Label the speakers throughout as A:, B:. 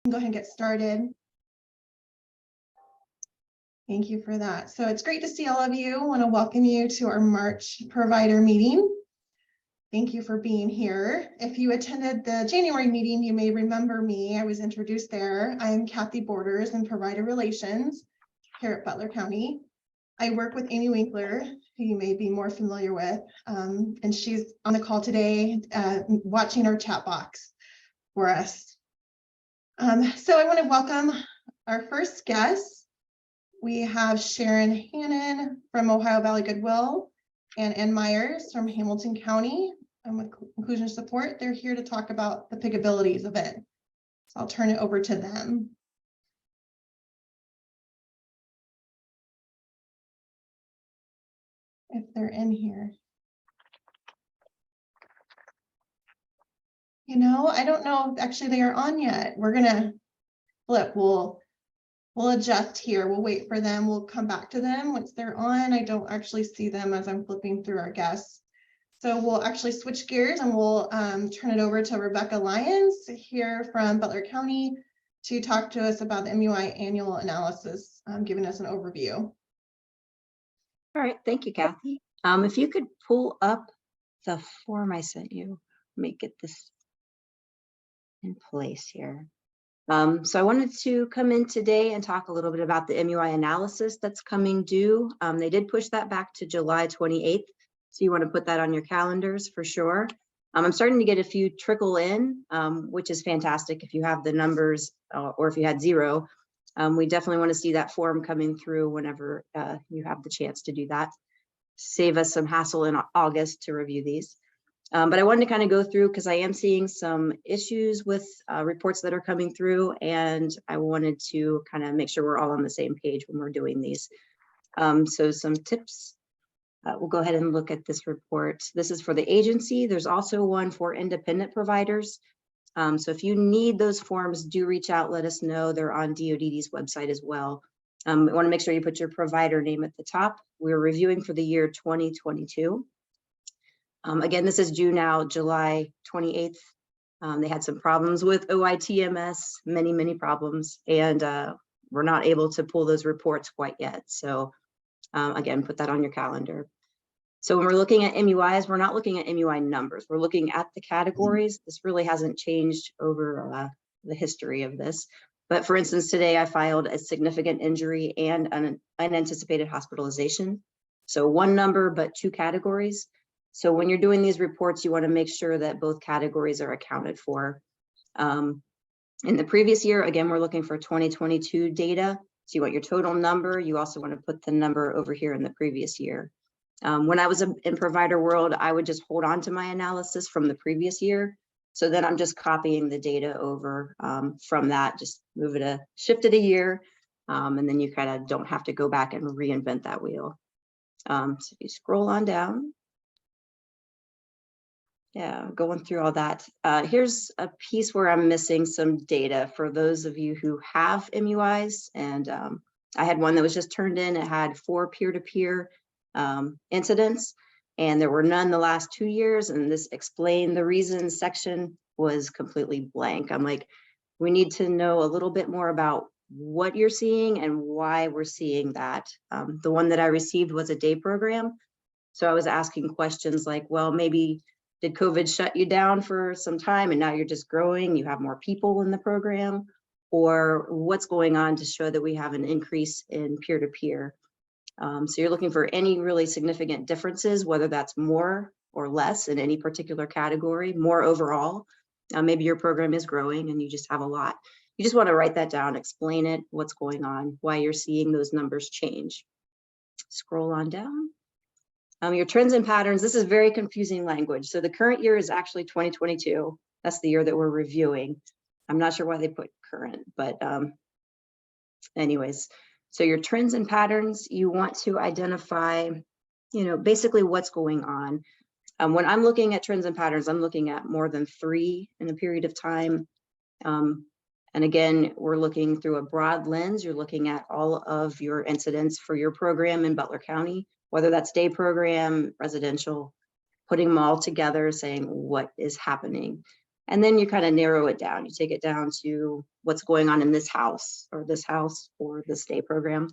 A: Go ahead and get started. Thank you for that. So it's great to see all of you. I want to welcome you to our March provider meeting. Thank you for being here. If you attended the January meeting, you may remember me. I was introduced there. I'm Kathy Borders in Provider Relations here at Butler County. I work with Amy Winkler, who you may be more familiar with, and she's on the call today, watching our chat box for us. So I want to welcome our first guest. We have Sharon Hannon from Ohio Valley Goodwill and Ann Myers from Hamilton County with Inclusion Support. They're here to talk about the PIG abilities of it. So I'll turn it over to them. If they're in here. You know, I don't know if actually they are on yet. We're gonna flip. We'll adjust here. We'll wait for them. We'll come back to them once they're on. I don't actually see them as I'm flipping through our guests. So we'll actually switch gears and we'll turn it over to Rebecca Lyons here from Butler County to talk to us about the MUI annual analysis, giving us an overview.
B: All right, thank you, Kathy. If you could pull up the form I sent you, let me get this in place here. So I wanted to come in today and talk a little bit about the MUI analysis that's coming due. They did push that back to July 28th. So you want to put that on your calendars for sure. I'm starting to get a few trickle in, which is fantastic if you have the numbers or if you had zero. We definitely want to see that form coming through whenever you have the chance to do that. Save us some hassle in August to review these. But I wanted to kind of go through because I am seeing some issues with reports that are coming through, and I wanted to kind of make sure we're all on the same page when we're doing these. So some tips. We'll go ahead and look at this report. This is for the agency. There's also one for independent providers. So if you need those forms, do reach out, let us know. They're on DODD's website as well. We want to make sure you put your provider name at the top. We're reviewing for the year 2022. Again, this is due now July 28th. They had some problems with OITMS, many problems, and we're not able to pull those reports quite yet. So again, put that on your calendar. So when we're looking at MUIs, we're not looking at MUI numbers. We're looking at the categories. This really hasn't changed over the history of this. But for instance, today I filed a significant injury and an unanticipated hospitalization. So one number, but two categories. So when you're doing these reports, you want to make sure that both categories are accounted for. In the previous year, again, we're looking for 2022 data. So you want your total number. You also want to put the number over here in the previous year. When I was in provider world, I would just hold on to my analysis from the previous year. So then I'm just copying the data over from that, just shift it a year, and then you kind of don't have to go back and reinvent that wheel. So if you scroll on down. Yeah, going through all that. Here's a piece where I'm missing some data for those of you who have MUIs. And I had one that was just turned in. It had 4 peer-to-peer incidents, and there were none the last 2 years. And this explained the reason section was completely blank. I'm like, we need to know a little bit more about what you're seeing and why we're seeing that. The one that I received was a day program. So I was asking questions like, well, maybe did COVID shut you down for some time and now you're just growing, you have more people in the program, or what's going on to show that we have an increase in peer-to-peer? So you're looking for any really significant differences, whether that's more or less in any particular category, more overall. Maybe your program is growing and you just have a lot. You just want to write that down, explain it, what's going on, why you're seeing those numbers change. Scroll on down. Your trends and patterns, this is very confusing language. So the current year is actually 2022. That's the year that we're reviewing. I'm not sure why they put current, but anyways. So your trends and patterns, you want to identify, basically what's going on. When I'm looking at trends and patterns, I'm looking at more than 3 in a period of time. And again, we're looking through a broad lens. You're looking at all of your incidents for your program in Butler County, whether that's day program, residential, putting them all together, saying what is happening. And then you kind of narrow it down. You take it down to what's going on in this house or this day program.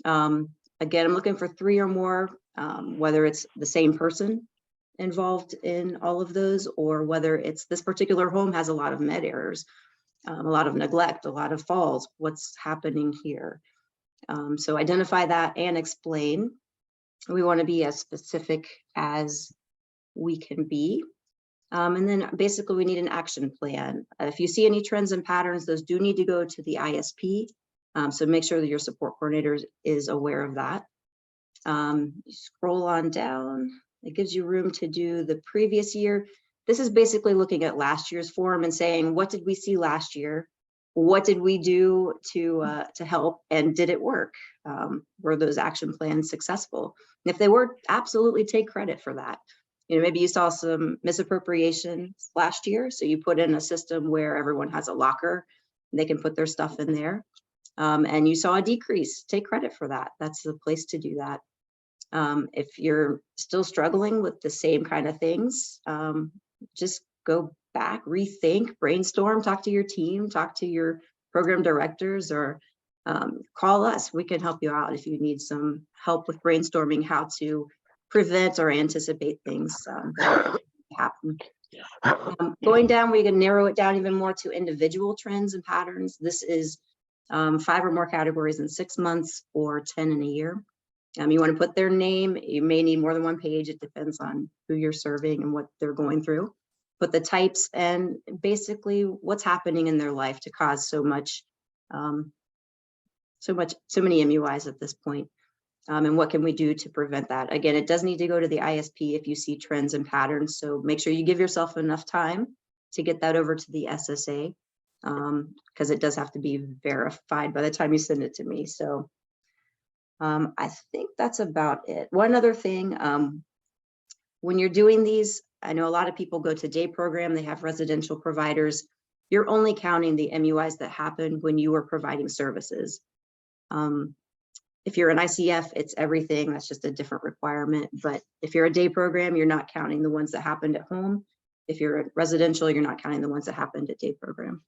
B: Again, I'm looking for 3 or more, whether it's the same person involved in all of those, or whether it's this particular home has a lot of med errors, a lot of neglect, a lot of falls. What's happening here? So identify that and explain. We want to be as specific as we can be. And then basically we need an action plan. If you see any trends and patterns, those do need to go to the ISP. So make sure that your support coordinator is aware of that. Scroll on down. It gives you room to do the previous year. This is basically looking at last year's form and saying, what did we see last year? What did we do to help, and did it work? Were those action plans successful? And if they were, absolutely take credit for that. You know, maybe you saw some misappropriation last year, so you put in a system where everyone has a locker, and they can put their stuff in there. And you saw a decrease, take credit for that. That's the place to do that. If you're still struggling with the same kind of things, just go back, rethink, brainstorm, talk to your team, talk to your program directors, or call us. We can help you out if you need some help with brainstorming how to prevent or anticipate things that happen. Going down, we can narrow it down even more to individual trends and patterns. This is 5 or more categories in 6 months or 10 in a year. You want to put their name. You may need more than 1 page. It depends on who you're serving and what they're going through. Put the types and basically what's happening in their life to cause so many MUIs at this point. And what can we do to prevent that? Again, it does need to go to the ISP if you see trends and patterns. So make sure you give yourself enough time to get that over to the SSA, because it does have to be verified by the time you send it to me. So I think that's about it. One other thing, when you're doing these, I know a lot of people go to day program, they have residential providers. You're only counting the MUIs that happened when you were providing services. If you're an ICF, it's everything. That's just a different requirement. But if you're a day program, you're not counting the ones that happened at home. If you're a residential, you're not counting the ones that happened at day program.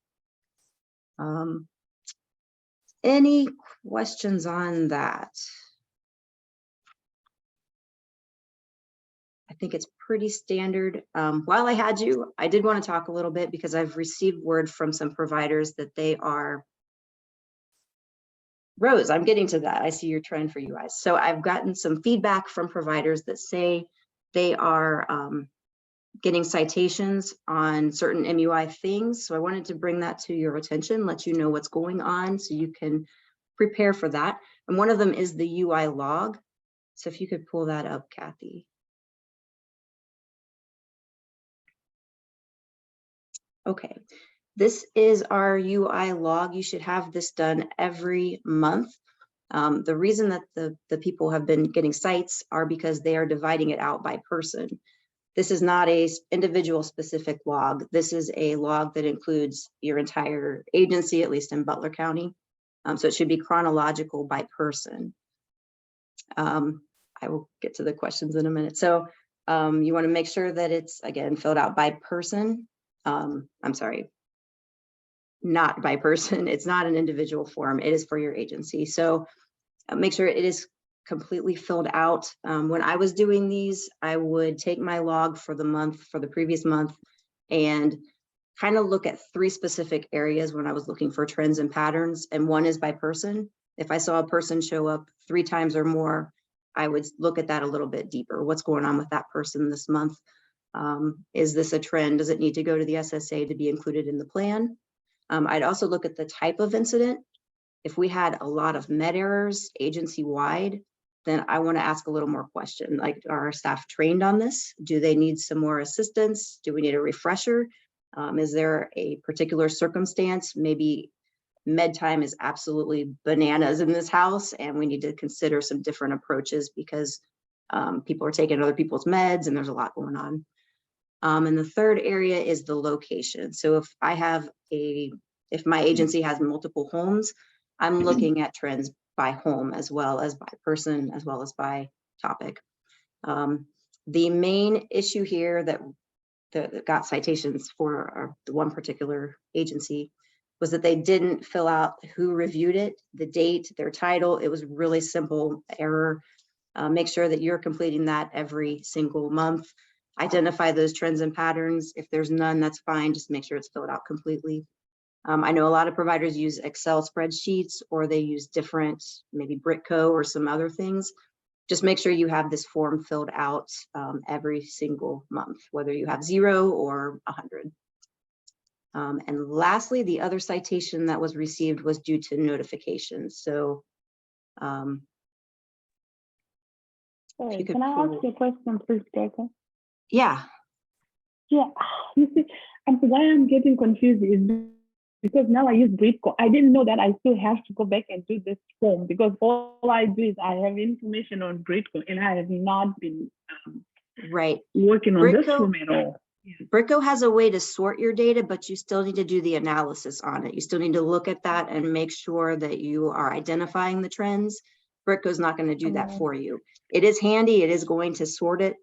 B: Any questions on that? I think it's pretty standard. While I had you, I did want to talk a little bit because I've received word from some providers that they are, Rose, I'm getting to that. I see your trend for you guys. So I've gotten some feedback from providers that say they are getting citations on certain MUI things. So I wanted to bring that to your attention, let you know what's going on so you can prepare for that. And one of them is the UI log. So if you could pull that up, Kathy. Okay, this is our UI log. You should have this done every month. The reason that the people have been getting sites are because they are dividing it out by person. This is not a individual specific log. This is a log that includes your entire agency, at least in Butler County. So it should be chronological by person. I will get to the questions in a minute. So you want to make sure that it's, again, filled out by person. I'm sorry, not by person. It's not an individual form. It is for your agency. So make sure it is completely filled out. When I was doing these, I would take my log for the month, for the previous month, and kind of look at 3 specific areas when I was looking for trends and patterns. And one is by person. If I saw a person show up 3 times or more, I would look at that a little bit deeper. What's going on with that person this month? Is this a trend? Does it need to go to the SSA to be included in the plan? I'd also look at the type of incident. If we had a lot of med errors agency-wide, then I want to ask a little more question, like, are our staff trained on this? Do they need some more assistance? Do we need a refresher? Is there a particular circumstance? Maybe med time is absolutely bananas in this house, and we need to consider some different approaches because people are taking other people's meds and there's a lot going on. And the third area is the location. So if my agency has multiple homes, I'm looking at trends by home as well as by person, as well as by topic. The main issue here that that got citations for the one particular agency was that they didn't fill out who reviewed it, the date, their title. It was really simple error. Make sure that you're completing that every single month. Identify those trends and patterns. If there's none, that's fine. Just make sure it's filled out completely. I know a lot of providers use Excel spreadsheets, or they use different, maybe Britco or some other things. Just make sure you have this form filled out every single month, whether you have 0 or 100. And lastly, the other citation that was received was due to notifications. So
C: Sorry, can I ask you a question, please, Becca?
B: yeah.
C: Yeah, you see, and why I'm getting confused is because now I use Britco. I didn't know that I still have to go back and do this form, because all I do is I have information on Britco and I have not been
B: Right.
C: working on this form at all.
B: Britco has a way to sort your data, but you still need to do the analysis on it. You still need to look at that and make sure that you are identifying the trends. Britco's not going to do that for you. It is handy. It is going to sort it.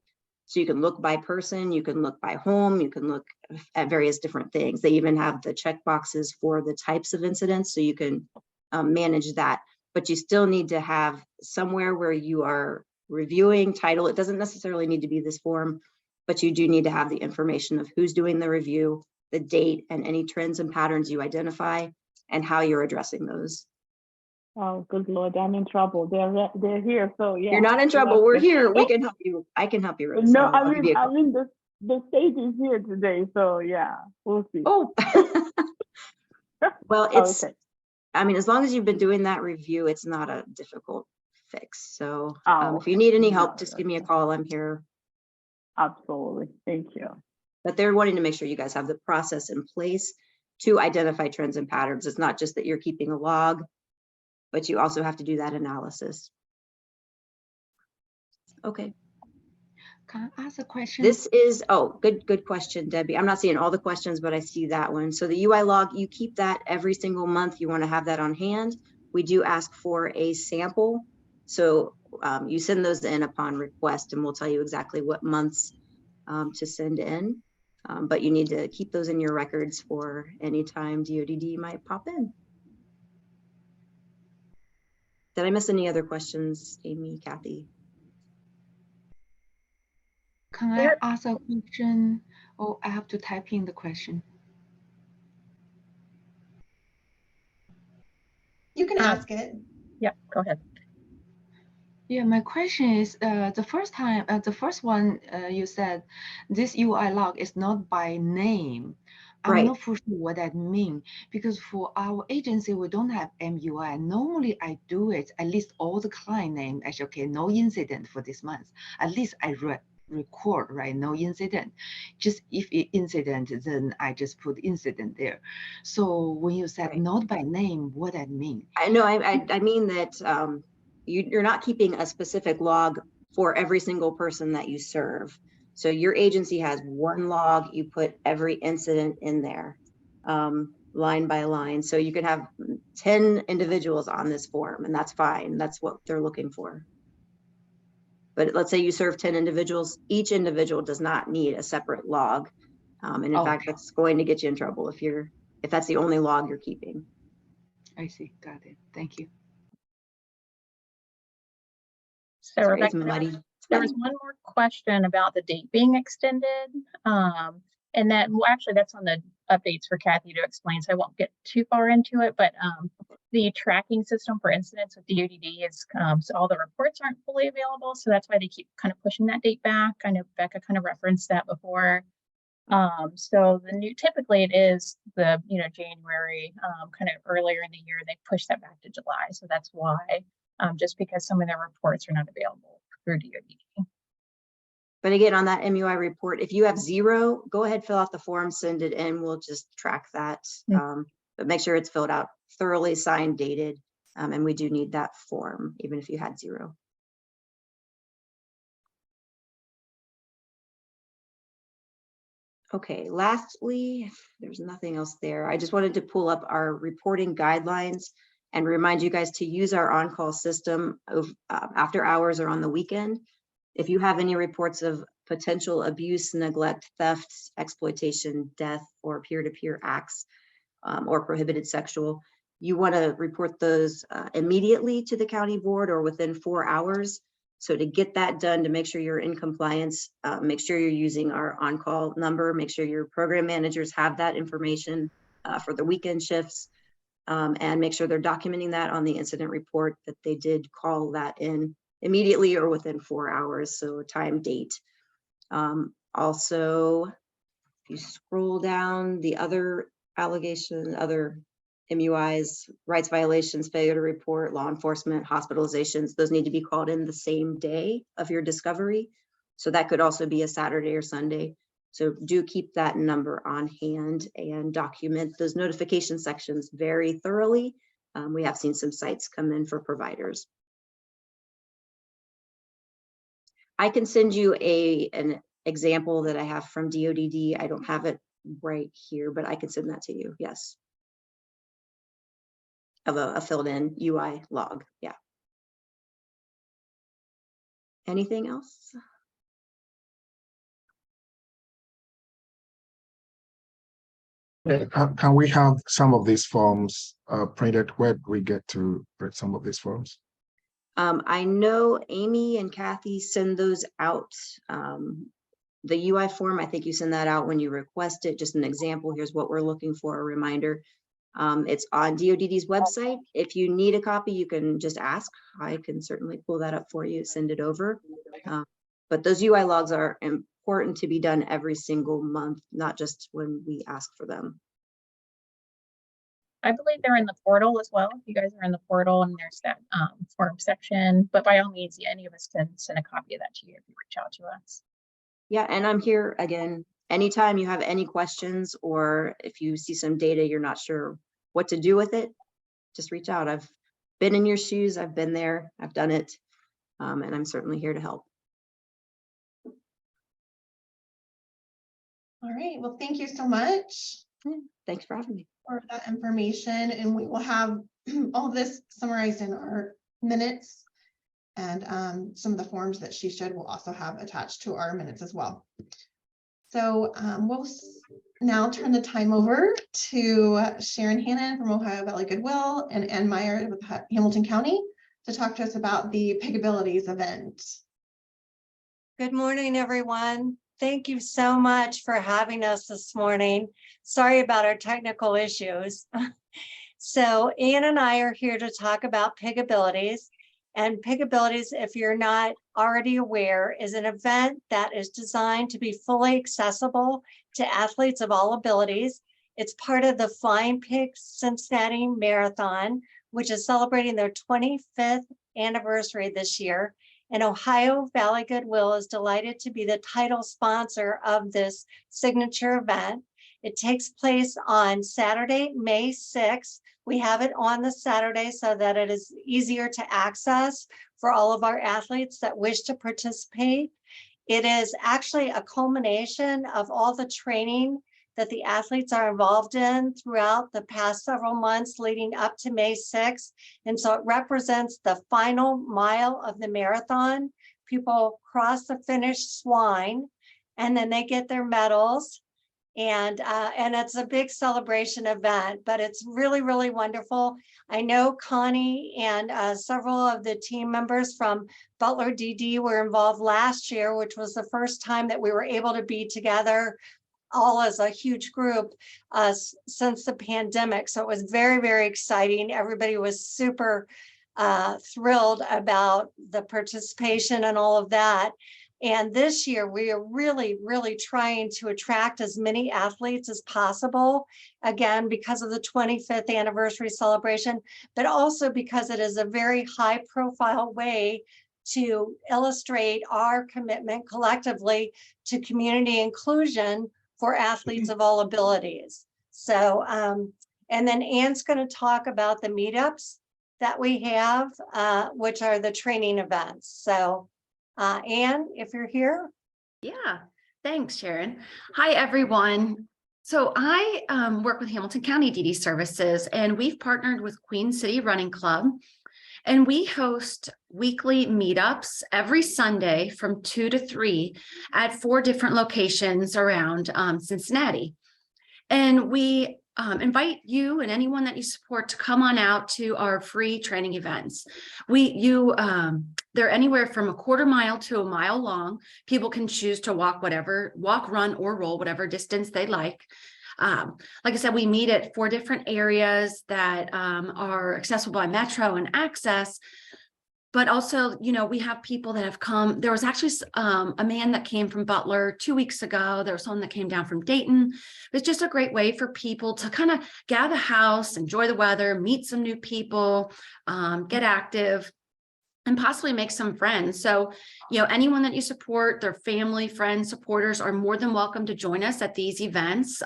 B: So you can look by person, you can look by home, you can look at various different things. They even have the check boxes for the types of incidents, so you can manage that. But you still need to have somewhere where you are reviewing title. It doesn't necessarily need to be this form, but you do need to have the information of who's doing the review, the date, and any trends and patterns you identify, and how you're addressing those.
C: Oh, good Lord, I'm in trouble. They're here, so yeah.
B: You're not in trouble. We're here. We can help you. I can help you.
C: No, I mean the stage is here today, so yeah, we'll see.
B: Oh, well, it's.
C: Okay.
B: I mean, as long as you've been doing that review, it's not a difficult fix. So if you
C: Okay.
B: need any help, just give me a call. I'm here.
C: Absolutely. Thank you.
B: But they're wanting to make sure you guys have the process in place to identify trends and patterns. It's not just that you're keeping a log, but you also have to do that analysis. Okay.
D: Can I ask a question?
B: This is, oh, good question, Debbie. I'm not seeing all the questions, but I see that one. So the UI log, you keep that every single month. You want to have that on hand. We do ask for a sample. So you send those in upon request, and we'll tell you exactly what months to send in. But you need to keep those in your records for any time DODD might pop in. Did I miss any other questions, Amy, Kathy?
D: Can I ask a question, or I have to type in the question?
A: You can ask it.
E: Yeah, go ahead.
D: Yeah, my question is, the first one you said, this UI log is not by name. I'm not for sure what that means, because for our agency, we don't have MUI. Normally I do it, I list all the client name, actually, okay, no incident for this month. At least I record, right, no incident. Just if it incident, then I just put incident there. So when you said not by name, what that mean?
B: I know, I mean that you're not keeping a specific log for every single person that you serve. So your agency has one log, you put every incident in there, line by line. So you could have 10 individuals on this form, and that's fine. That's what they're looking for. But let's say you serve 10 individuals, each individual does not need a separate log. And in fact, that's going to get you in trouble if that's the only log you're keeping.
D: I see, got it, thank you.
E: So
B: Sorry,
E: Rebecca,
B: it's muddy.
E: there was one more question about the date being extended. And then, well, actually that's on the updates for Kathy to explain, so I won't get too far into it, but the tracking system for incidents with DODD is, so all the reports aren't fully available. So that's why they keep kind of pushing that date back. I know Becca kind of referenced that before. So typically it is the, January, kind of earlier in the year, they push that back to July. So that's why, just because some of their reports are not available through DODD.
B: But again, on that MUI report, if you have 0, go ahead, fill out the form, send it in. We'll just track that. But make sure it's filled out thoroughly, signed, dated. And we do need that form, even if you had 0. Okay, lastly, there's nothing else there. I just wanted to pull up our reporting guidelines and remind you guys to use our on-call system of, after hours or on the weekend. If you have any reports of potential abuse, neglect, theft, exploitation, death, or peer-to-peer acts or prohibited sexual. You want to report those immediately to the county board or within 4 hours. So to get that done, to make sure you're in compliance, make sure you're using our on-call number, make sure your program managers have that information for the weekend shifts, and make sure they're documenting that on the incident report that they did call that in immediately or within 4 hours. So time, date. Also, if you scroll down, the other allegation, other MUIs, rights violations, failure to report, law enforcement, hospitalizations, those need to be called in the same day of your discovery. So that could also be a Saturday or Sunday. So do keep that number on hand and document those notification sections very thoroughly. We have seen some sites come in for providers. I can send you an example that I have from DODD. I don't have it right here, but I can send that to you, yes. Of a filled in UI log, yeah. Anything else?
F: Can we have some of these forms printed? Where do we get to print some of these forms?
B: I know Amy and Kathy send those out. The UI form, I think you send that out when you request it. Just an example, here's what we're looking for, a reminder. It's on DODD's website. If you need a copy, you can just ask. I can certainly pull that up for you, send it over. But those UI logs are important to be done every single month, not just when we ask for them.
E: I believe they're in the portal as well. If you guys are in the portal and there's that form section, but by all means, any of us can send a copy of that to you if you reach out to us.
B: Yeah, and I'm here again, anytime you have any questions or if you see some data, you're not sure what to do with it, just reach out. I've been in your shoes, I've been there, I've done it, and I'm certainly here to help.
A: All right, well, thank you so much
B: Thanks for having me.
A: for that information, and we will have all this summarized in our minutes, and some of the forms that she should will also have attached to our minutes as well. So we'll now turn the time over to Sharon Hannon from Ohio Valley Goodwill and Ann Meyer with Hamilton County to talk to us about the Pig Abilities event.
G: Good morning, everyone. Thank you so much for having us this morning. Sorry about our technical issues. So Ann and I are here to talk about Pig Abilities. And Pig Abilities, if you're not already aware, is an event that is designed to be fully accessible to athletes of all abilities. It's part of the Flying Pigs Cincinnati Marathon, which is celebrating their 25th anniversary this year. And Ohio Valley Goodwill is delighted to be the title sponsor of this signature event. It takes place on Saturday, May 6th. We have it on the Saturday so that it is easier to access for all of our athletes that wish to participate. It is actually a culmination of all the training that the athletes are involved in throughout the past several months leading up to May 6th. And so it represents the final mile of the marathon. People cross the finish line and then they get their medals. And it's a big celebration event, but it's really, really wonderful. I know Connie and several of the team members from Butler DD were involved last year, which was the first time that we were able to be together all as a huge group since the pandemic. So it was very, very exciting. Everybody was super thrilled about the participation and all of that. And this year, we are really, really trying to attract as many athletes as possible, again, because of the 25th anniversary celebration, but also because it is a very high profile way to illustrate our commitment collectively to community inclusion for athletes of all abilities. So, and then Ann's going to talk about the meetups that we have, which are the training events. So, Ann, if you're here.
H: Yeah, thanks, Sharon. Hi, everyone. So I work with Hamilton County DD Services, and we've partnered with Queen City Running Club. And we host weekly meetups every Sunday from 2 to 3 at 4 different locations around Cincinnati. And we invite you and anyone that you support to come on out to our free training events. They're anywhere from a quarter mile to a mile long. People can choose to walk, run, or roll, whatever distance they like. Like I said, we meet at 4 different areas that are accessible by Metro and Access. But also, we have people that have come. There was actually a man that came from Butler 2 weeks ago. There was someone that came down from Dayton. It's just a great way for people to kind of get out of the house, enjoy the weather, meet some new people, get active, and possibly make some friends. So, anyone that you support, their family, friends, supporters are more than welcome to join us at these events.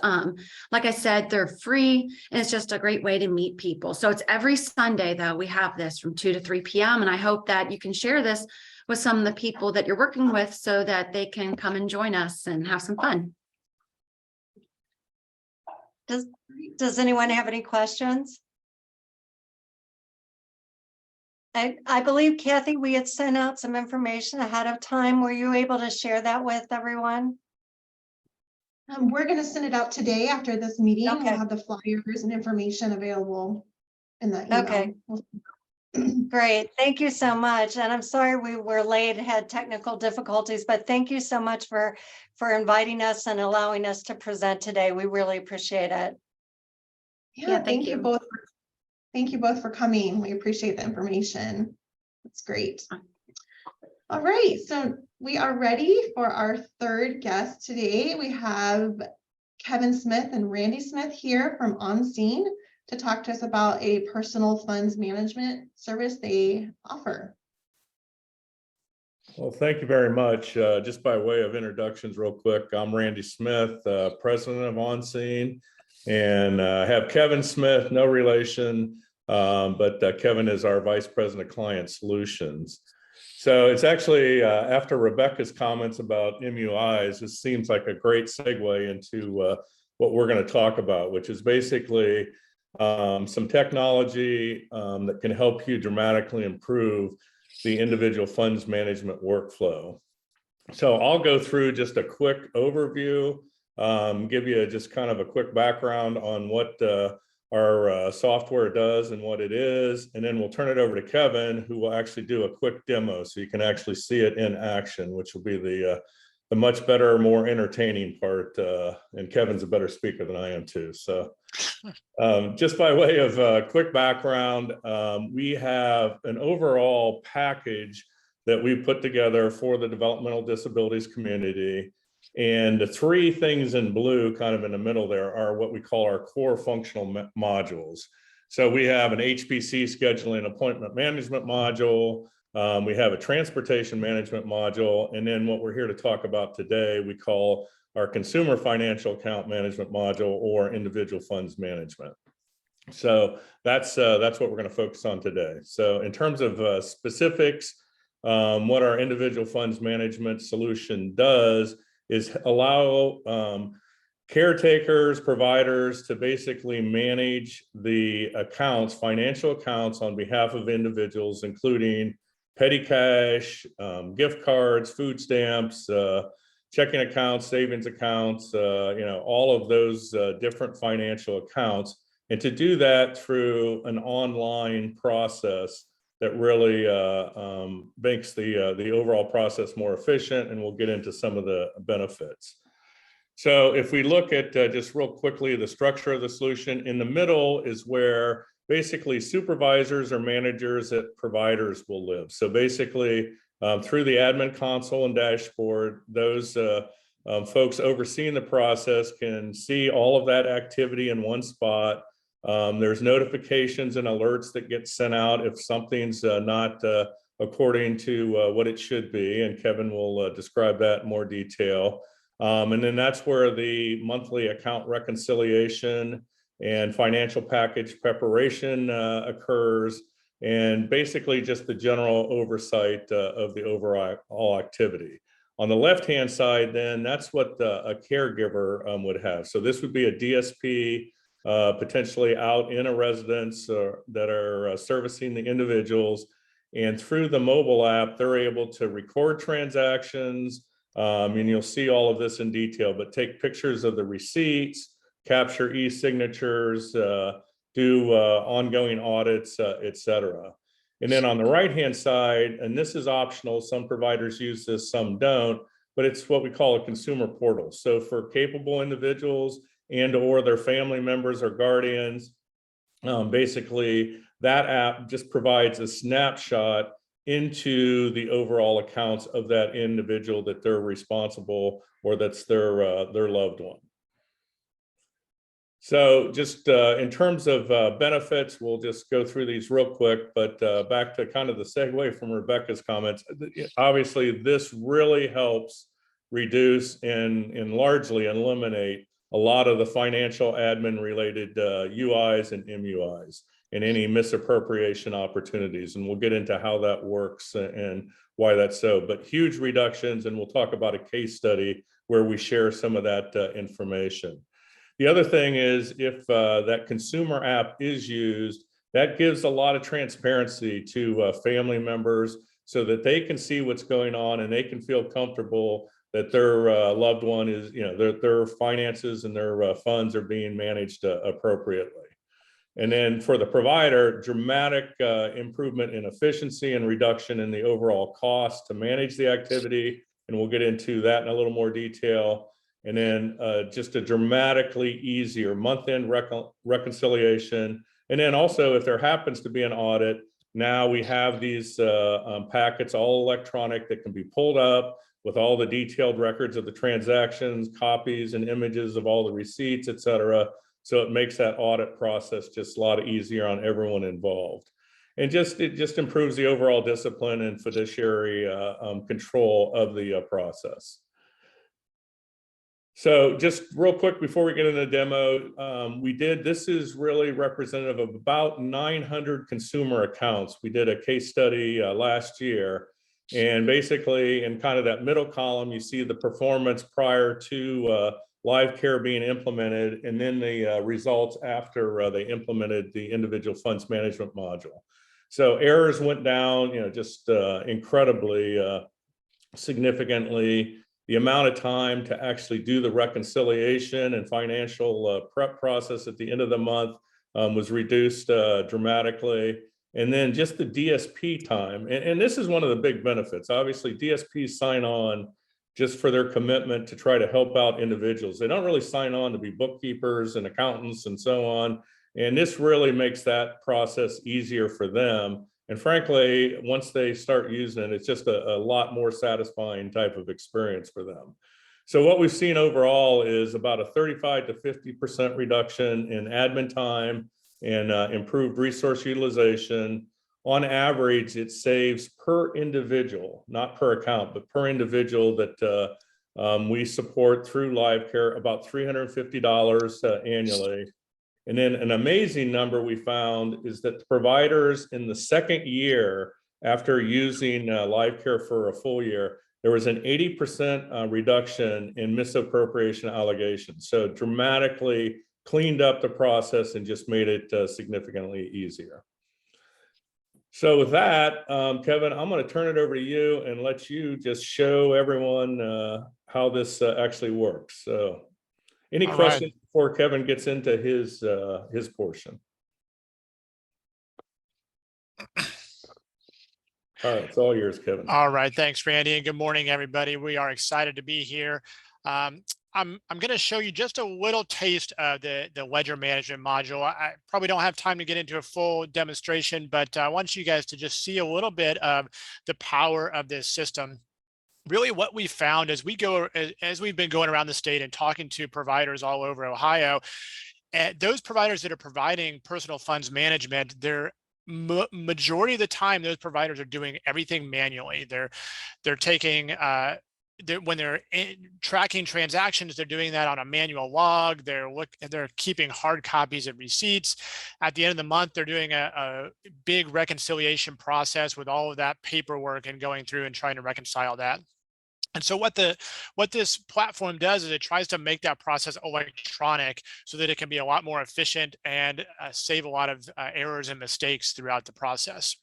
H: Like I said, they're free, and it's just a great way to meet people. So it's every Sunday, though, we have this from 2 to 3 p.m. And I hope that you can share this with some of the people that you're working with so that they can come and join us and have some fun.
G: Does anyone have any questions? I believe, Kathy, we had sent out some information ahead of time. Were you able to share that with everyone?
A: We're going to send it out today after this meeting.
G: Okay.
A: We'll have the flyers and information available in the email.
G: Okay. Great. Thank you so much. And I'm sorry we were late, had technical difficulties, but thank you so much for inviting us and allowing us to present today. We really appreciate it.
A: Yeah, thank you both. Thank you both for coming. We appreciate the information. That's great. All right, so we are ready for our third guest today. We have Kevin Smith and Randy Smith here from OnScene to talk to us about a personal funds management service they offer.
I: Well, thank you very much. Just by way of introductions real quick, I'm Randy Smith, president of OnScene, and have Kevin Smith, no relation, but Kevin is our vice president of client solutions. So it's actually after Rebecca's comments about MUIs, this seems like a great segue into what we're going to talk about, which is basically some technology that can help you dramatically improve the individual funds management workflow. So I'll go through just a quick overview, give you just kind of a quick background on what our software does and what it is, and then we'll turn it over to Kevin, who will actually do a quick demo so you can actually see it in action, which will be the much better, more entertaining part. And Kevin's a better speaker than I am too. So just by way of quick background, we have an overall package that we put together for the developmental disabilities community. And the 3 things in blue kind of in the middle there are what we call our core functional modules. So we have an HPC scheduling appointment management module. We have a transportation management module. And then what we're here to talk about today, we call our consumer financial account management module or individual funds management. So that's what we're going to focus on today. So in terms of specifics, what our individual funds management solution does is allow caretakers, providers to basically manage the accounts, financial accounts on behalf of individuals, including petty cash, gift cards, food stamps, checking accounts, savings accounts, all of those different financial accounts. And to do that through an online process that really makes the overall process more efficient, and we'll get into some of the benefits. So if we look at just real quickly the structure of the solution, in the middle is where basically supervisors or managers at providers will live. So basically through the admin console and dashboard, those folks overseeing the process can see all of that activity in one spot. There's notifications and alerts that get sent out if something's not according to what it should be, and Kevin will describe that in more detail. And then that's where the monthly account reconciliation and financial package preparation occurs, and basically just the general oversight of the overall activity. On the left-hand side, then, that's what a caregiver would have. So this would be a DSP potentially out in a residence that are servicing the individuals. And through the mobile app, they're able to record transactions, and you'll see all of this in detail, but take pictures of the receipts, capture e-signatures, do ongoing audits, et cetera. And then on the right-hand side, and this is optional, some providers use this, some don't, but it's what we call a consumer portal. So for capable individuals and or their family members or guardians, basically that app just provides a snapshot into the overall accounts of that individual that they're responsible or that's their loved one. So just in terms of benefits, we'll just go through these real quick, but back to kind of the segue from Rebecca's comments. Obviously, this really helps reduce and largely eliminate a lot of the financial admin related UIs and MUIs and any misappropriation opportunities. And we'll get into how that works and why that's so, but huge reductions. And we'll talk about a case study where we share some of that information. The other thing is if that consumer app is used, that gives a lot of transparency to family members so that they can see what's going on and they can feel comfortable that their loved one is, their finances and their funds are being managed appropriately. And then for the provider, dramatic improvement in efficiency and reduction in the overall cost to manage the activity. And we'll get into that in a little more detail. And then just a dramatically easier month-end reconciliation. And then also if there happens to be an audit, now we have these packets all electronic that can be pulled up with all the detailed records of the transactions, copies and images of all the receipts, et cetera. So it makes that audit process just a lot easier on everyone involved. And it just improves the overall discipline and fiduciary control of the process. So just real quick before we get into the demo, this is really representative of about 900 consumer accounts. We did a case study last year. And basically in kind of that middle column, you see the performance prior to live care being implemented, and then the results after they implemented the individual funds management module. So errors went down, just incredibly significantly. The amount of time to actually do the reconciliation and financial prep process at the end of the month was reduced dramatically. And then just the DSP time. And this is one of the big benefits. Obviously, DSPs sign on just for their commitment to try to help out individuals. They don't really sign on to be bookkeepers and accountants and so on. And this really makes that process easier for them. And frankly, once they start using it, it's just a lot more satisfying type of experience for them. So what we've seen overall is about a 35 to 50% reduction in admin time and improved resource utilization. On average, it saves per individual, not per account, but per individual that we support through live care, about $350 annually. And then an amazing number we found is that the providers in the second year after using live care for a full year, there was an 80% reduction in misappropriation allegations. So dramatically cleaned up the process and just made it significantly easier. So with that, Kevin, I'm going to turn it over to you and let you just show everyone how this actually works. So any questions before Kevin gets into his portion? All right, it's all yours, Kevin.
J: All right, thanks, Randy, and good morning, everybody. We are excited to be here. I'm going to show you just a little taste of the ledger management module. I probably don't have time to get into a full demonstration, but I want you guys to just see a little bit of the power of this system. Really what we found as we've been going around the state and talking to providers all over Ohio, those providers that are providing personal funds management, they're majority of the time, those providers are doing everything manually. They're taking when they're tracking transactions, they're doing that on a manual log. They're keeping hard copies of receipts. At the end of the month, they're doing a big reconciliation process with all of that paperwork and going through and trying to reconcile that. And so what this platform does is it tries to make that process electronic so that it can be a lot more efficient and save a lot of errors and mistakes throughout the process.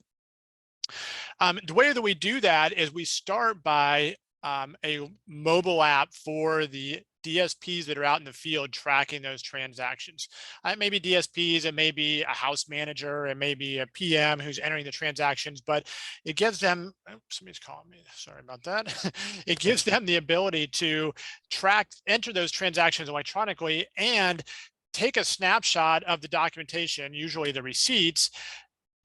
J: The way that we do that is we start by a mobile app for the DSPs that are out in the field tracking those transactions. It may be DSPs, it may be a house manager, it may be a PM who's entering the transactions, but it gives them, oh, somebody's calling me, sorry about that. It gives them the ability to enter those transactions electronically and take a snapshot of the documentation, usually the receipts,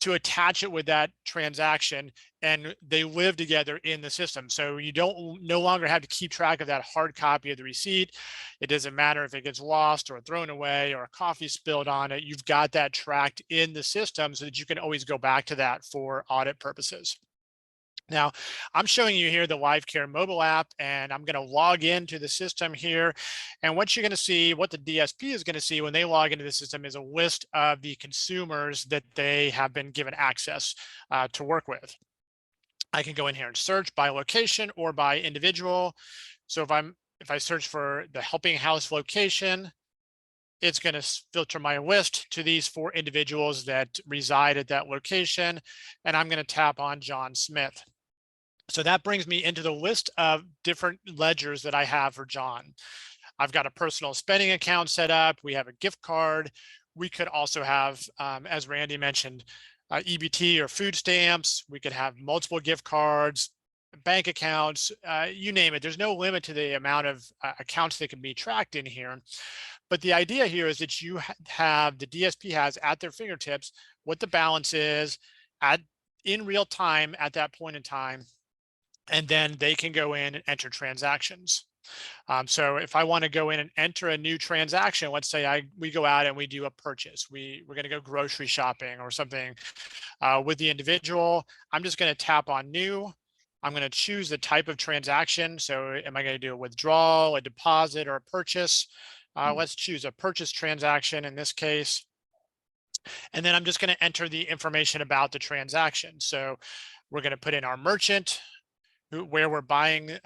J: to attach it with that transaction, and they live together in the system. So you no longer have to keep track of that hard copy of the receipt. It doesn't matter if it gets lost or thrown away or a coffee spilled on it. You've got that tracked in the system so that you can always go back to that for audit purposes. Now, I'm showing you here the LiveCare mobile app, and I'm going to log into the system here. And what you're going to see, what the DSP is going to see when they log into the system, is a list of the consumers that they have been given access to work with. I can go in here and search by location or by individual. So if I search for the Helping House location, it's going to filter my list to these 4 individuals that reside at that location. And I'm going to tap on John Smith. So that brings me into the list of different ledgers that I have for John. I've got a personal spending account set up. We have a gift card. We could also have, as Randy mentioned, EBT or food stamps. We could have multiple gift cards, bank accounts, you name it. There's no limit to the amount of accounts that can be tracked in here. But the idea here is that you have, the DSP has at their fingertips what the balance is in real time at that point in time. And then they can go in and enter transactions. So if I want to go in and enter a new transaction, let's say we go out and we do a purchase. We're going to go grocery shopping or something with the individual. I'm just going to tap on new. I'm going to choose the type of transaction. So am I going to do a withdrawal, a deposit, or a purchase? Let's choose a purchase transaction in this case. And then I'm just going to enter the information about the transaction. So we're going to put in our merchant, where we're buying,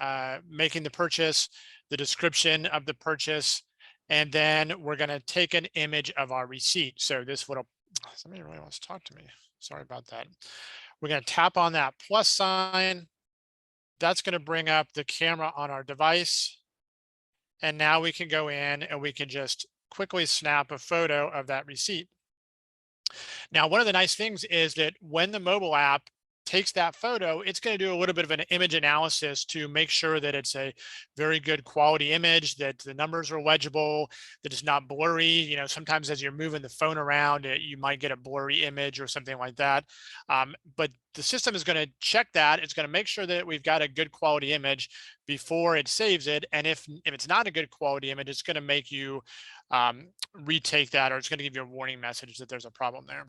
J: making the purchase, the description of the purchase, and then we're going to take an image of our receipt. So this would, somebody really wants to talk to me. Sorry about that. We're going to tap on that plus sign. That's going to bring up the camera on our device. And now we can go in and we can just quickly snap a photo of that receipt. Now, one of the nice things is that when the mobile app takes that photo, it's going to do a little bit of an image analysis to make sure that it's a very good quality image, that the numbers are legible, that it's not blurry. You know, sometimes as you're moving the phone around, you might get a blurry image or something like that. But the system is going to check that. It's going to make sure that we've got a good quality image before it saves it. And if it's not a good quality image, it's going to make you retake that, or it's going to give you a warning message that there's a problem there.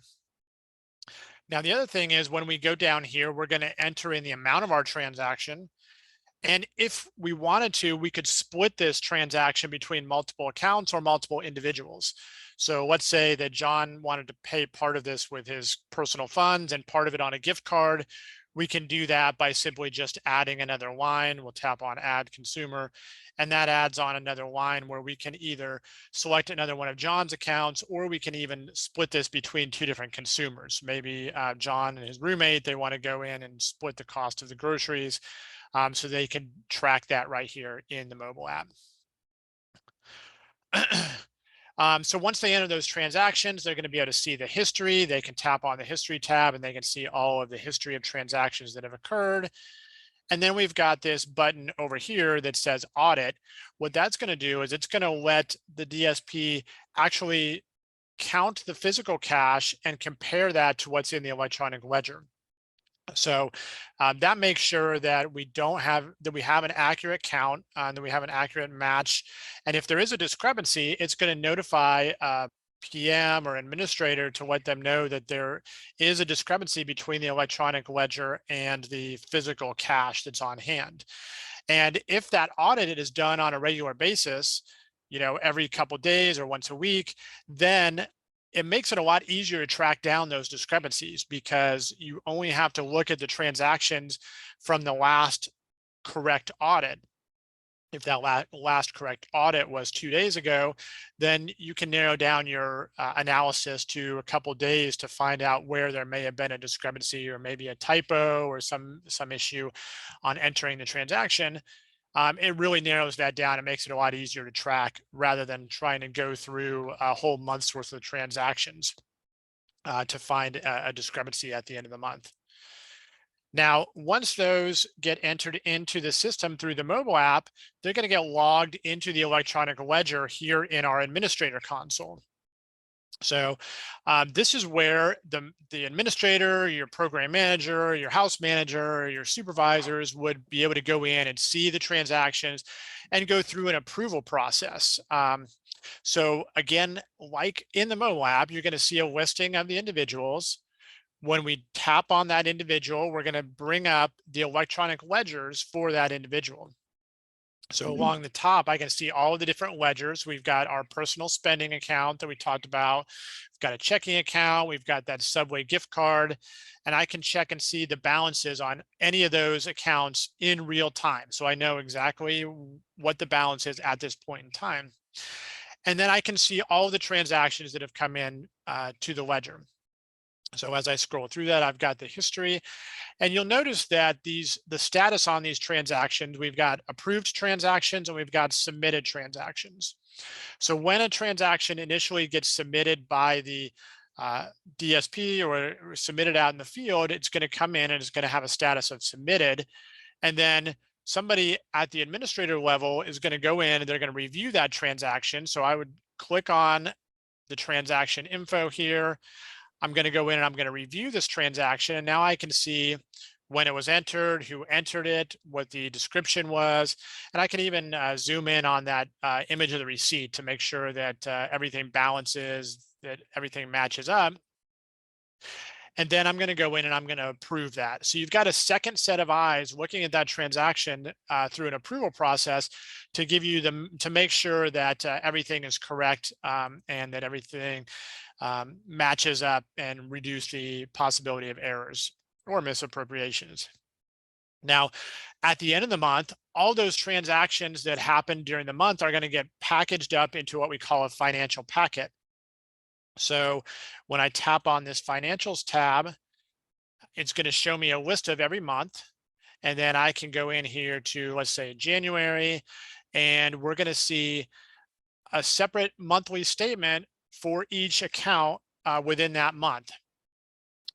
J: Now, the other thing is when we go down here, we're going to enter in the amount of our transaction. And if we wanted to, we could split this transaction between multiple accounts or multiple individuals. So let's say that John wanted to pay part of this with his personal funds and part of it on a gift card. We can do that by simply just adding another line. We'll tap on Add Consumer, and that adds on another line where we can either select another one of John's accounts, or we can even split this between 2 different consumers. Maybe John and his roommate, they want to go in and split the cost of the groceries, so they can track that right here in the mobile app. So once they enter those transactions, they're going to be able to see the history. They can tap on the history tab and they can see all of the history of transactions that have occurred. And then we've got this button over here that says audit. What that's going to do is it's going to let the DSP actually count the physical cash and compare that to what's in the electronic ledger. So that makes sure that we have an accurate count, that we have an accurate match. And if there is a discrepancy, it's going to notify PM or administrator to let them know that there is a discrepancy between the electronic ledger and the physical cash that's on hand. And if that audit is done on a regular basis, you know, every couple of days or once a week, then it makes it a lot easier to track down those discrepancies, because you only have to look at the transactions from the last correct audit. if that last correct audit was 2 days ago, then you can narrow down your analysis to a couple days to find out where there may have been a discrepancy or maybe a typo or some issue on entering the transaction. It really narrows that down and makes it a lot easier to track rather than trying to go through a whole month's worth of transactions to find a discrepancy at the end of the month. Now, once those get entered into the system through the mobile app, they're going to get logged into the electronic ledger here in our administrator console. So this is where the administrator, your program manager, your house manager, your supervisors would be able to go in and see the transactions and go through an approval process. So again, like in the mobile app, you're going to see a listing of the individuals. When we tap on that individual, we're going to bring up the electronic ledgers for that individual. So along the top, I can see all of the different ledgers. We've got our personal spending account that we talked about. We've got a checking account. We've got that Subway gift card, and I can check and see the balances on any of those accounts in real time. So I know exactly what the balance is at this point in time. And then I can see all of the transactions that have come in to the ledger. So as I scroll through that, I've got the history, and you'll notice that the status on these transactions, we've got approved transactions and we've got submitted transactions. So when a transaction initially gets submitted by the DSP or submitted out in the field, it's going to come in and it's going to have a status of submitted. And then somebody at the administrator level is going to go in and they're going to review that transaction. So I would click on the transaction info here. I'm going to go in and I'm going to review this transaction. And now I can see when it was entered, who entered it, what the description was. And I can even zoom in on that image of the receipt to make sure that everything balances, that everything matches up. And then I'm going to go in and I'm going to approve that. So you've got a second set of eyes looking at that transaction through an approval process to give you to make sure that everything is correct and that everything matches up and reduce the possibility of errors or misappropriations. Now, at the end of the month, all those transactions that happened during the month are going to get packaged up into what we call a financial packet. So when I tap on this financials tab, it's going to show me a list of every month. And then I can go in here to, let's say, January, and we're going to see a separate monthly statement for each account within that month.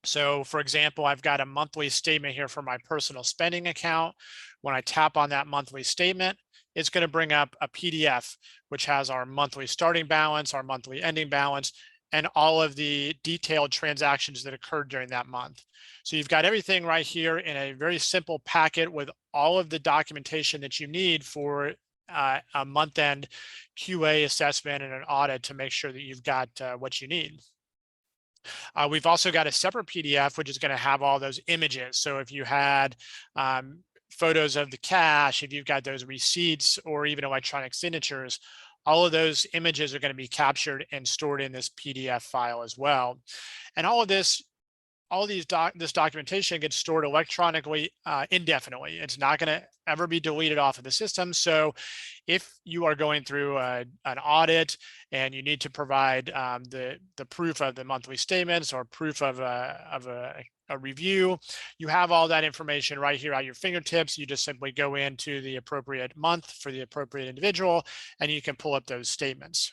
J: So for example, I've got a monthly statement here for my personal spending account. When I tap on that monthly statement, it's going to bring up a PDF, which has our monthly starting balance, our monthly ending balance, and all of the detailed transactions that occurred during that month. So you've got everything right here in a very simple packet with all of the documentation that you need for a month-end QA assessment and an audit to make sure that you've got what you need. We've also got a separate PDF, which is going to have all those images. So if you had photos of the cash, if you've got those receipts or even electronic signatures, all of those images are going to be captured and stored in this PDF file as well. And all of this, this documentation gets stored electronically indefinitely. It's not going to ever be deleted off of the system. So if you are going through an audit and you need to provide the proof of the monthly statements or proof of a review, you have all that information right here at your fingertips. You just simply go into the appropriate month for the appropriate individual, and you can pull up those statements.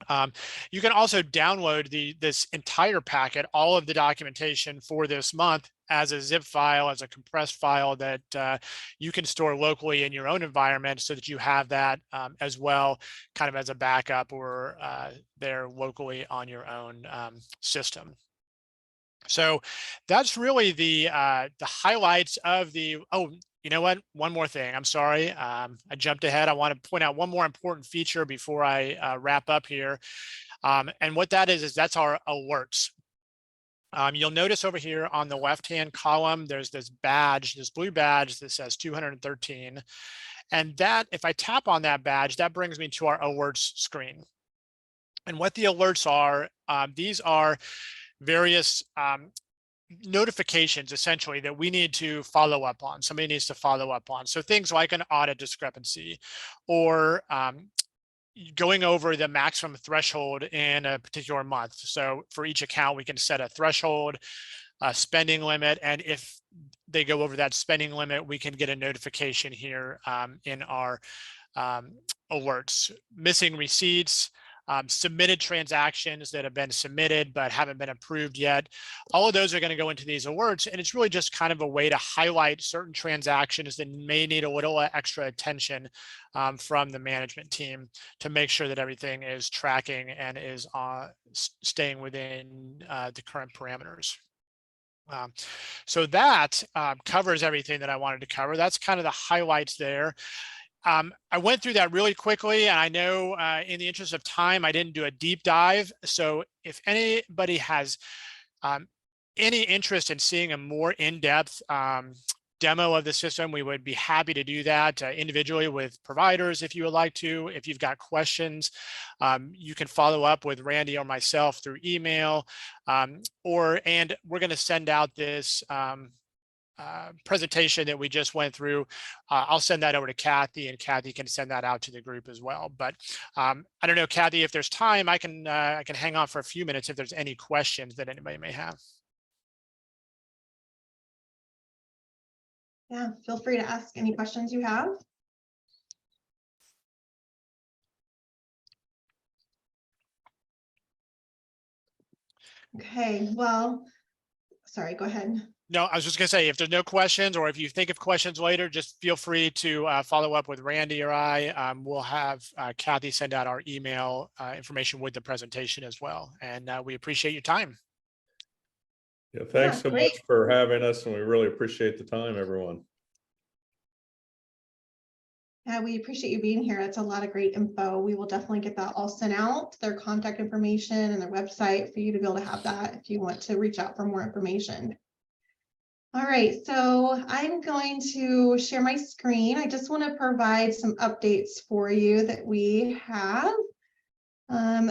J: You can also download this entire packet, all of the documentation for this month as a zip file, as a compressed file that you can store locally in your own environment so that you have that as well, kind of as a backup or there locally on your own system. So that's really the highlights of the, oh, you know what? One more thing. I'm sorry. I jumped ahead. I want to point out one more important feature before I wrap up here. And what that is that's our alerts. You'll notice over here on the left-hand column, there's this badge, this blue badge that says 213. And that, if I tap on that badge, that brings me to our alerts screen. And what the alerts are, these are various notifications essentially that we need to follow up on. Somebody needs to follow up on. So things like an audit discrepancy or going over the maximum threshold in a particular month. So for each account, we can set a threshold, a spending limit, and if they go over that spending limit, we can get a notification here in our alerts. Missing receipts, submitted transactions that have been submitted but haven't been approved yet. All of those are going to go into these alerts, and it's really just kind of a way to highlight certain transactions that may need a little extra attention from the management team to make sure that everything is tracking and is staying within the current parameters. So that covers everything that I wanted to cover. That's kind of the highlights there. I went through that really quickly, and I know in the interest of time, I didn't do a deep dive. So if anybody has any interest in seeing a more in-depth demo of the system, we would be happy to do that individually with providers if you would like to. If you've got questions, you can follow up with Randy or myself through email, and we're going to send out this presentation that we just went through. I'll send that over to Kathy, and Kathy can send that out to the group as well. But I don't know, Kathy, if there's time, I can hang on for a few minutes if there's any questions that anybody may have.
A: Yeah, feel free to ask any questions you have. Okay, well, sorry, go ahead.
J: No, I was just going to say, if there's no questions, or if you think of questions later, just feel free to follow up with Randy or I. We'll have Kathy send out our email information with the presentation as well. And we appreciate your time.
I: Yeah, thanks so much for having us, and we really appreciate the time, everyone.
A: Yeah, we appreciate you being here. It's a lot of great info. We will definitely get that all sent out, their contact information and their website for you to be able to have that if you want to reach out for more information. All right, so I'm going to share my screen. I just want to provide some updates for you that we have.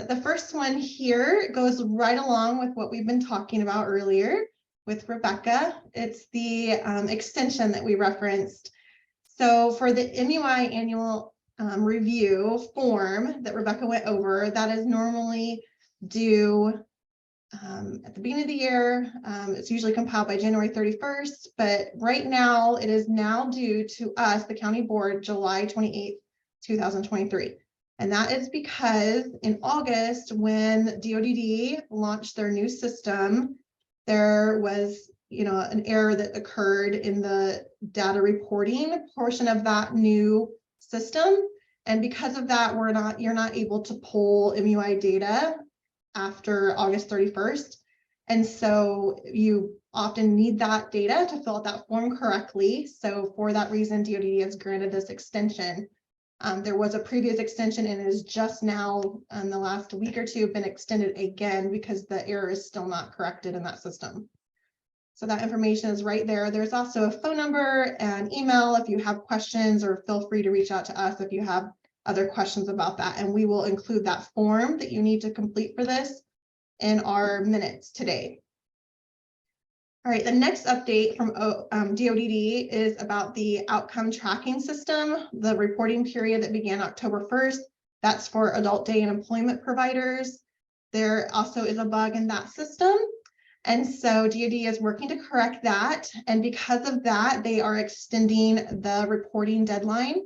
A: The first one here goes right along with what we've been talking about earlier with Rebecca. It's the extension that we referenced. So for the MUI annual review form that Rebecca went over, that is normally due at the beginning of the year. It's usually compiled by January 31st, but right now it is now due to us, the county board, July 28th, 2023. And that is because in August, when DODD launched their new system, there was an error that occurred in the data reporting portion of that new system. And because of that, you're not able to pull MUI data after August 31st. And so you often need that data to fill out that form correctly. So for that reason, DODD has granted this extension. There was a previous extension, and it is just now in the last week or two been extended again because the error is still not corrected in that system. So that information is right there. There's also a phone number and email if you have questions, or feel free to reach out to us if you have other questions about that. And we will include that form that you need to complete for this in our minutes today. All right, the next update from DODD is about the outcome tracking system, the reporting period that began October 1st. That's for adult day and employment providers. There also is a bug in that system. And so DOD is working to correct that. And because of that, they are extending the reporting deadline.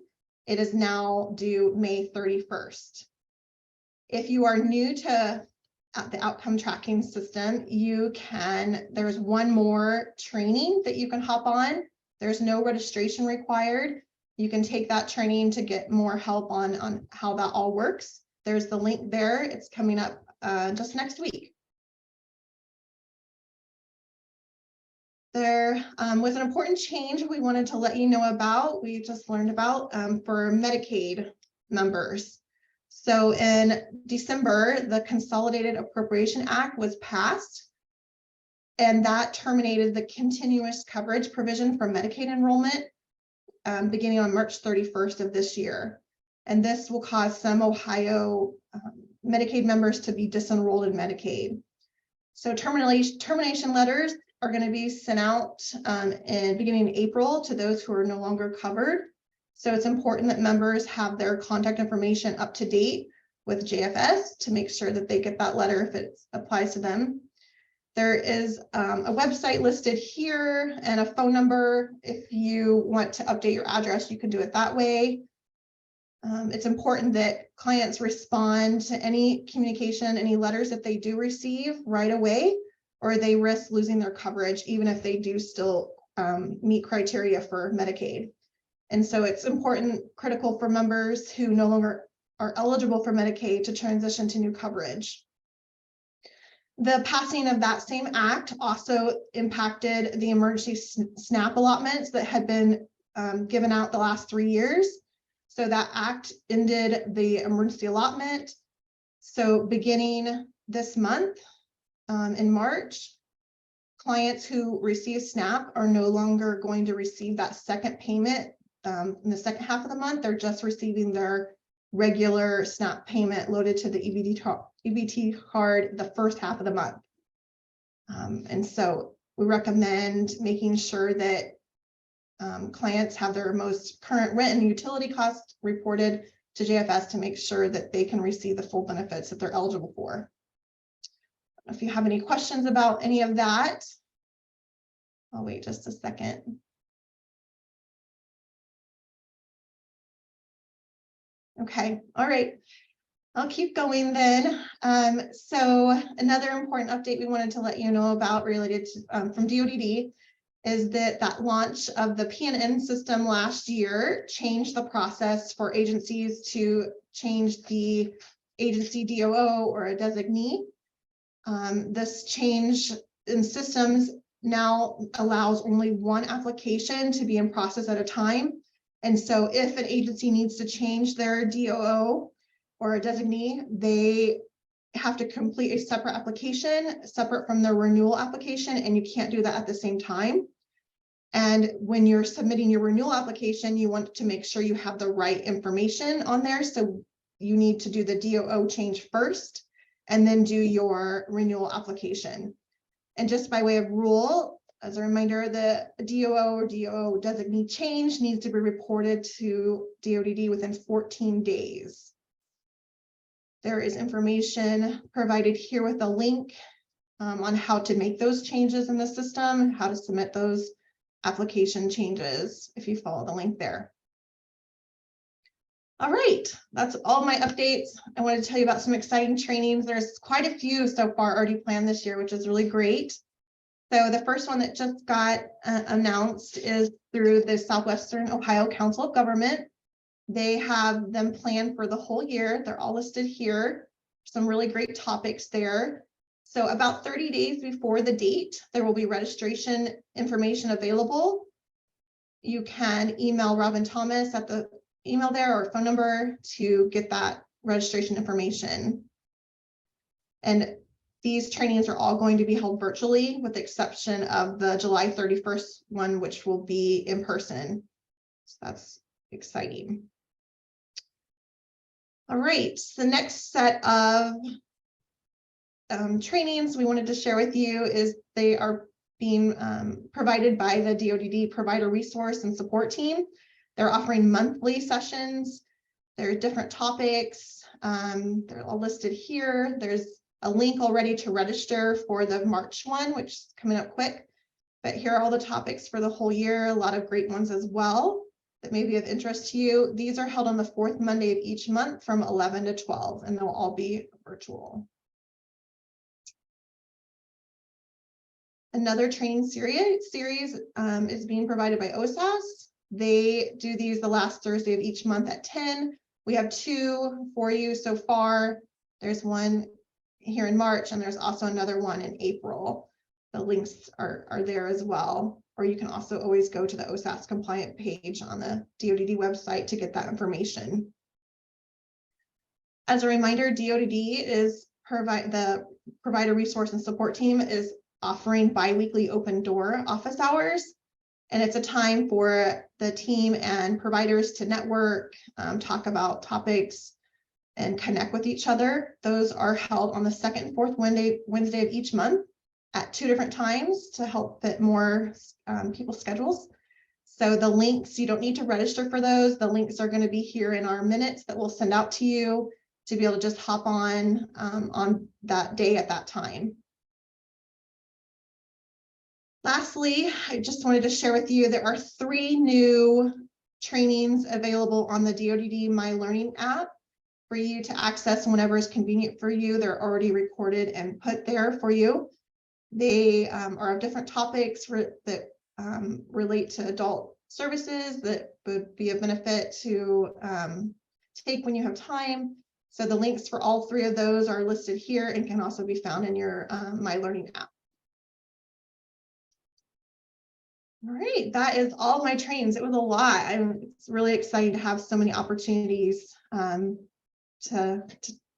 A: It is now due May 31st. If you are new to the outcome tracking system, there's one more training that you can hop on. There's no registration required. You can take that training to get more help on how that all works. There's the link there. It's coming up just next week. There was an important change we wanted to let you know about. We just learned about for Medicaid members. So in December, the Consolidated Appropriation Act was passed, and that terminated the continuous coverage provision for Medicaid enrollment beginning on March 31st of this year. And this will cause some Ohio Medicaid members to be disenrolled in Medicaid. So termination letters are going to be sent out in beginning of April to those who are no longer covered. So it's important that members have their contact information up to date with JFS to make sure that they get that letter if it applies to them. There is a website listed here and a phone number. If you want to update your address, you can do it that way. It's important that clients respond to any communication, any letters that they do receive right away, or they risk losing their coverage, even if they do still meet criteria for Medicaid. And so it's important, critical for members who no longer are eligible for Medicaid to transition to new coverage. The passing of that same act also impacted the emergency SNAP allotments that had been given out the last 3 years. So that act ended the emergency allotment. So beginning this month, in March, clients who receive SNAP are no longer going to receive that second payment in the second half of the month. They're just receiving their regular SNAP payment loaded to the EBT card the first half of the month. And so we recommend making sure that clients have their most current rent and utility costs reported to JFS to make sure that they can receive the full benefits that they're eligible for. If you have any questions about any of that, I'll wait just a second. Okay, all right. I'll keep going then. So another important update we wanted to let you know about related to from DODD is that launch of the PNN system last year changed the process for agencies to change the agency DOO or a designee. This change in systems now allows only one application to be in process at a time. And so if an agency needs to change their DOO or a designee, they have to complete a separate application, separate from their renewal application, and you can't do that at the same time. And when you're submitting your renewal application, you want to make sure you have the right information on there. So you need to do the DOO change first, and then do your renewal application. And just by way of rule, as a reminder, the DOO or DOO designee change needs to be reported to DODD within 14 days. There is information provided here with a link on how to make those changes in the system, how to submit those application changes if you follow the link there. All right, that's all my updates. I want to tell you about some exciting trainings. There's quite a few so far already planned this year, which is really great. So the first one that just got announced is through the Southwestern Ohio Council of Government. They have them planned for the whole year. They're all listed here. Some really great topics there. So about 30 days before the date, there will be registration information available. You can email Robin Thomas at the email there or phone number to get that registration information. And these trainings are all going to be held virtually with the exception of the July 31st one, which will be in person. So that's exciting. All right, the next set of trainings we wanted to share with you is they are being provided by the DODD Provider Resource and Support Team. They're offering monthly sessions. There are different topics. They're all listed here. There's a link already to register for the March one, which is coming up quick. But here are all the topics for the whole year. A lot of great ones as well that may be of interest to you. These are held on the fourth Monday of each month from 11 to 12, and they'll all be virtual. Another training series is being provided by OSAS. They do these the last Thursday of each month at 10. We have 2 for you so far. There's one here in March, and there's also another one in April. The links are there as well. Or you can also always go to the OSAS compliant page on the DODD website to get that information. As a reminder, DODD is the Provider Resource and Support Team is offering bi-weekly open door office hours. And it's a time for the team and providers to network, talk about topics, and connect with each other. Those are held on the second and fourth Wednesday of each month at 2 different times to help fit more people's schedules. So the links, you don't need to register for those. The links are going to be here in our minutes that we'll send out to you to be able to just hop on that day at that time. Lastly, I just wanted to share with you there are 3 new trainings available on the DoDD My Learning app for you to access whenever is convenient for you. They're already recorded and put there for you. They are of different topics that relate to adult services that would be a benefit to take when you have time. So the links for all 3 of those are listed here and can also be found in your My Learning app. All right, that is all my trainings. It was a lot. It's really exciting to have so many opportunities to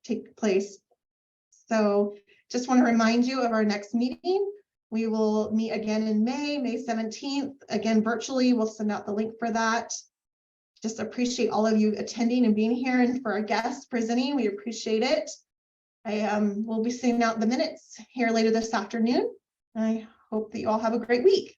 A: take place. So just want to remind you of our next meeting. We will meet again in May 17th, again virtually. We'll send out the link for that. Just appreciate all of you attending and being here, and for our guests presenting, we appreciate it. I will be sending out the minutes here later this afternoon. I hope that you all have a great week.